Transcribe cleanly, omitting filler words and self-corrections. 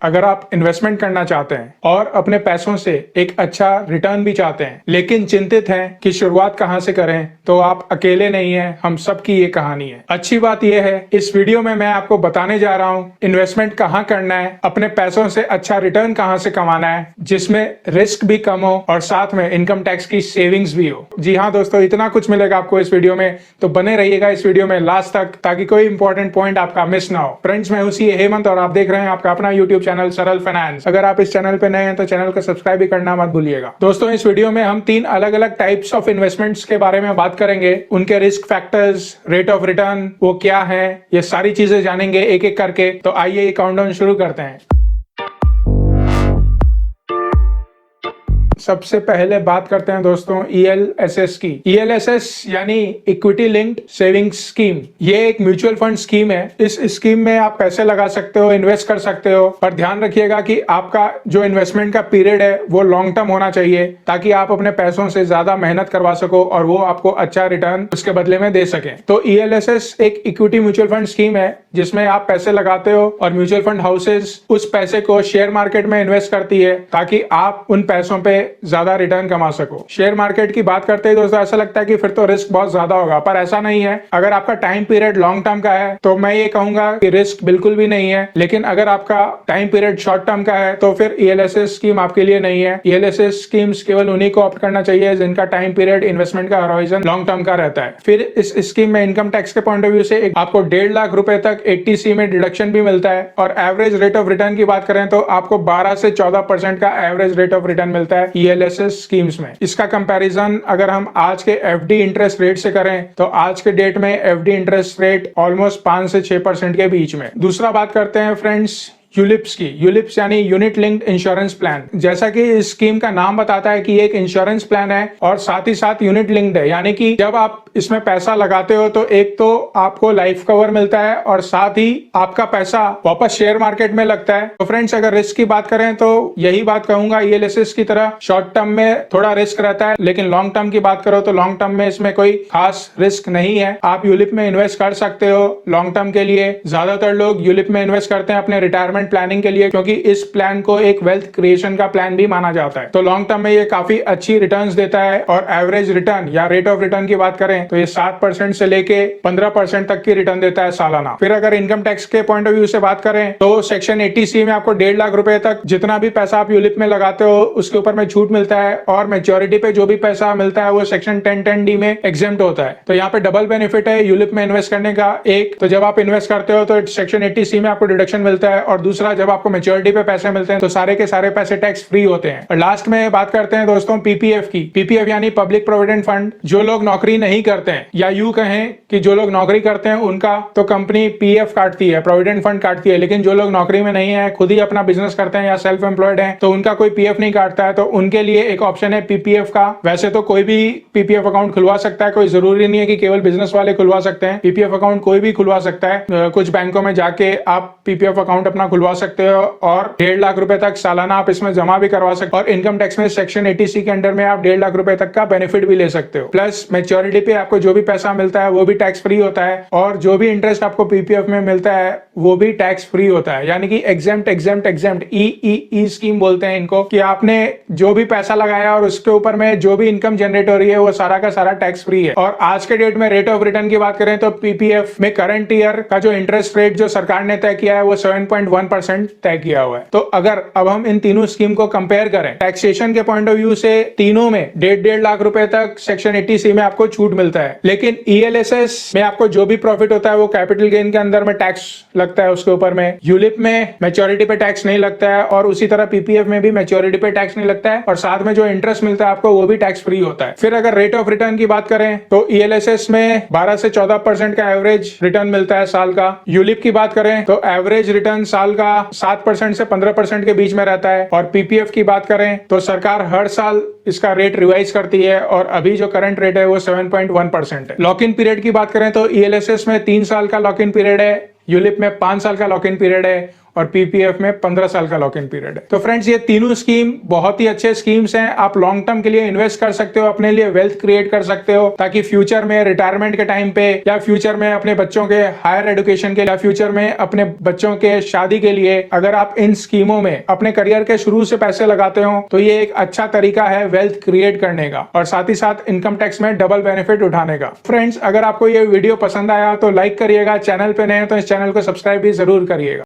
अगर आप इन्वेस्टमेंट करना चाहते हैं और अपने पैसों से एक अच्छा रिटर्न भी चाहते हैं लेकिन चिंतित हैं कि शुरुआत कहां से करें, तो आप अकेले नहीं हैं, हम सबकी ये कहानी है। अच्छी बात यह है, इस वीडियो में मैं आपको बताने जा रहा हूं इन्वेस्टमेंट कहां करना है, अपने पैसों से अच्छा रिटर्न कहां से कमाना है जिसमें रिस्क भी कम हो और साथ में इनकम टैक्स की सेविंग्स भी हो। जी हाँ दोस्तों, इतना कुछ मिलेगा आपको इस वीडियो में, तो बने रहिएगा इस वीडियो में लास्ट तक ताकि कोई इंपॉर्टेंट पॉइंट आपका मिस ना हो। फ्रेंड्स, मैं उसी हेमंत और आप देख रहे हैं आपका अपना यूट्यूब चैनल सरल फाइनेंस। अगर आप इस चैनल पे नए हैं तो चैनल को सब्सक्राइब भी करना मत भूलिएगा। दोस्तों, इस वीडियो में हम 3 अलग अलग टाइप्स ऑफ इन्वेस्टमेंट्स के बारे में बात करेंगे, उनके risk factors, rate of return वो क्या है, ये सारी चीजें जानेंगे एक एक करके। तो आइए ये काउंटडाउन शुरू करते हैं। सबसे पहले बात करते हैं दोस्तों ELSS की। ELSS यानी इक्विटी लिंक्ड सेविंग्स स्कीम। ये एक म्यूचुअल फंड स्कीम है। इस स्कीम में आप पैसे लगा सकते हो, इन्वेस्ट कर सकते हो, पर ध्यान रखिएगा कि आपका जो इन्वेस्टमेंट का पीरियड है वो लॉन्ग टर्म होना चाहिए ताकि आप अपने पैसों से ज्यादा मेहनत करवा सको और वो आपको अच्छा रिटर्न उसके बदले में दे सके। तो ELSS एक इक्विटी म्यूचुअल फंड स्कीम है जिसमें आप पैसे लगाते हो और म्यूचुअल फंड हाउसेस उस पैसे को शेयर मार्केट में इन्वेस्ट करती है ताकि आप उन पैसों पे ज्यादा रिटर्न कमा सको। शेयर मार्केट की बात करते हैं दोस्तों, ऐसा लगता है कि फिर तो रिस्क बहुत ज्यादा होगा, पर ऐसा नहीं है। अगर आपका टाइम पीरियड लॉन्ग टर्म का है तो मैं ये कहूंगा कि रिस्क बिल्कुल भी नहीं है, लेकिन अगर आपका टाइम पीरियड शॉर्ट टर्म का है तो फिर ELSS स्कीम आपके लिए नहीं है। ELSS स्कीम्स केवल उन्हीं को ऑप्ट करना चाहिए जिनका टाइम पीरियड इन्वेस्टमेंट का हॉराइजन लॉन्ग टर्म का रहता है। फिर इस स्कीम में इनकम टैक्स के पॉइंट ऑफ व्यू से आपको 1.5 लाख रुपए तक 80C में डिडक्शन भी मिलता है और एवरेज रेट ऑफ रिटर्न की बात करें तो आपको 12 से 14% का एवरेज रेट ऑफ रिटर्न मिलता है ELSS स्कीम्स में। इसका कंपैरिजन अगर हम आज के FD इंटरेस्ट रेट से करें तो आज के डेट में FD इंटरेस्ट रेट ऑलमोस्ट 5 से 6% के बीच में। दूसरा बात करते हैं फ्रेंड्स यूलिप्स की। यूलिप्स यानी यूनिट लिंक्ड इंश्योरेंस प्लान। जैसा कि इस स्कीम का नाम बताता है कि ये एक इंश्योरेंस प्लान है और साथ ही साथ यूनिट लिंक्ड है, यानी कि जब आप इसमें पैसा लगाते हो तो एक तो आपको लाइफ कवर मिलता है और साथ ही आपका पैसा वापस शेयर मार्केट में लगता है। तो फ्रेंड्स, अगर रिस्क की बात करें तो यही बात कहूंगा, ELSS की तरह शॉर्ट टर्म में थोड़ा रिस्क रहता है, लेकिन लॉन्ग टर्म की बात करो तो लॉन्ग टर्म में इसमें कोई खास रिस्क नहीं है। आप यूलिप में इन्वेस्ट कर सकते हो लॉन्ग टर्म के लिए। ज्यादातर लोग यूलिप में इन्वेस्ट करते हैं अपने रिटायरमेंट प्लानिंग के लिए, क्योंकि इस प्लान को एक वेल्थ क्रिएशन का प्लान भी माना जाता है। तो लॉन्ग टर्म में ये काफी अच्छी रिटर्न्स देता है और एवरेज रिटर्न या रेट ऑफ रिटर्न की बात करें तो ये 7% से लेके 15% तक की रिटर्न देता है सालाना। फिर अगर इनकम टैक्स के पॉइंट ऑफ व्यू से बात करें तो सेक्शन 80C में आपको 1.5 लाख रुपए तक जितना भी पैसा आप यूलिप में लगाते हो उसके ऊपर में छूट मिलता है और मेच्योरिटी पे जो भी पैसा मिलता है वो सेक्शन 10(10)D में एग्जेम्प्ट होता है। तो यहाँ पे डबल बेनिफिट है यूलिप में इन्वेस्ट करने का। एक तो जब आप इन्वेस्ट करते हो तो सेक्शन 80C में आपको डिडक्शन मिलता है और दूसरा जब आपको मेच्योरिटी पे पैसे मिलते हैं तो सारे के सारे पैसे टैक्स फ्री होते हैं। और लास्ट में बात करते हैं दोस्तों PPF की। PPF यानी पब्लिक प्रोविडेंट फंड। जो लोग नौकरी नहीं करते हैं या यूं कहें कि जो लोग नौकरी करते हैं उनका तो कंपनी PF काटती है, प्रोविडेंट फंड काटती है, लेकिन जो लोग नौकरी में नहीं है, खुद ही अपना बिजनेस करते हैं या सेल्फ एम्प्लॉयड है तो उनका कोई PF नहीं काटता है। तो उनके लिए एक ऑप्शन है PPF का। वैसे तो कोई भी PPF अकाउंट खुलवा सकता है, कोई जरूरी नहीं है कि केवल बिजनेस वाले खुलवा सकते हैं। PPF अकाउंट कोई भी खुलवा सकता है। कुछ बैंकों में जाके आप PPF अकाउंट अपना खुलवा सकते हो और 1.5 लाख रुपए तक सालाना आप इसमें जमा भी करवा सकते हो और इनकम टैक्स में सेक्शन 80C के अंडर में आप 1.5 लाख रुपए तक का बेनिफिट भी ले सकते हो। प्लस मेच्योरिटी पे आपको जो भी पैसा मिलता है वो भी टैक्स फ्री होता है और जो भी इंटरेस्ट आपको PPF में मिलता है वो भी टैक्स फ्री होता है, यानी कि एग्जेम्प्ट EEE स्कीम बोलते हैं इनको, कि आपने जो भी पैसा लगाया और उसके ऊपर में जो भी इनकम जनरेट हो रही है वो सारा का सारा टैक्स फ्री है। और आज के डेट में रेट ऑफ रिटर्न की बात करें तो PPF में करंट ईयर का जो इंटरेस्ट रेट जो सरकार ने तय किया है वो 7.1% तय किया हुआ है। तो अगर अब हम इन तीनों स्कीम को कंपेयर करें टैक्सेशन के पॉइंट ऑफ व्यू से, तीनों में 1.5 लाख रुपए तक सेक्शन 80C में आपको छूट मिलता है, लेकिन ELSS में आपको जो भी प्रॉफिट होता है वो कैपिटल गेन के अंदर में टैक्स लगता है उसके ऊपर में। यूलिप में मेच्योरिटी पे टैक्स नहीं लगता है और उसी तरह PPF में भी मेच्योरिटी पे टैक्स नहीं लगता है और साथ में जो इंटरेस्ट मिलता है आपको वो भी टैक्स फ्री होता है। फिर अगर रेट ऑफ रिटर्न की बात करें तो ELSS में 12 से 14% का एवरेज रिटर्न मिलता है साल का। यूलिप की बात करें तो एवरेज रिटर्न साल का 7% से 15% के बीच में रहता है और PPF की बात करें तो सरकार हर साल इसका रेट रिवाइज करती है और अभी जो करंट रेट है वो 7.1% है। लॉक इन पीरियड की बात करें तो ELSS में 3 साल का लॉक इन पीरियड है, यूलिप में 5 साल का लॉक इन पीरियड है और पीपीएफ में 15 साल का लॉक इन पीरियड है। तो फ्रेंड्स, ये तीनों स्कीम बहुत ही अच्छे स्कीम्स हैं। आप लॉन्ग टर्म के लिए इन्वेस्ट कर सकते हो, अपने लिए वेल्थ क्रिएट कर सकते हो, ताकि फ्यूचर में रिटायरमेंट के टाइम पे या फ्यूचर में अपने बच्चों के हायर एजुकेशन के लिए या फ्यूचर में अपने बच्चों के शादी के लिए अगर आप इन स्कीमों में अपने करियर के शुरू से पैसे लगाते हो तो ये एक अच्छा तरीका है वेल्थ क्रिएट करने का और साथ ही साथ इनकम टैक्स में डबल बेनिफिट उठाने का। फ्रेंड्स, अगर आपको ये वीडियो पसंद आया तो लाइक करिएगा, चैनल पे नए हैं तो इस चैनल को सब्सक्राइब भी जरूर करिएगा।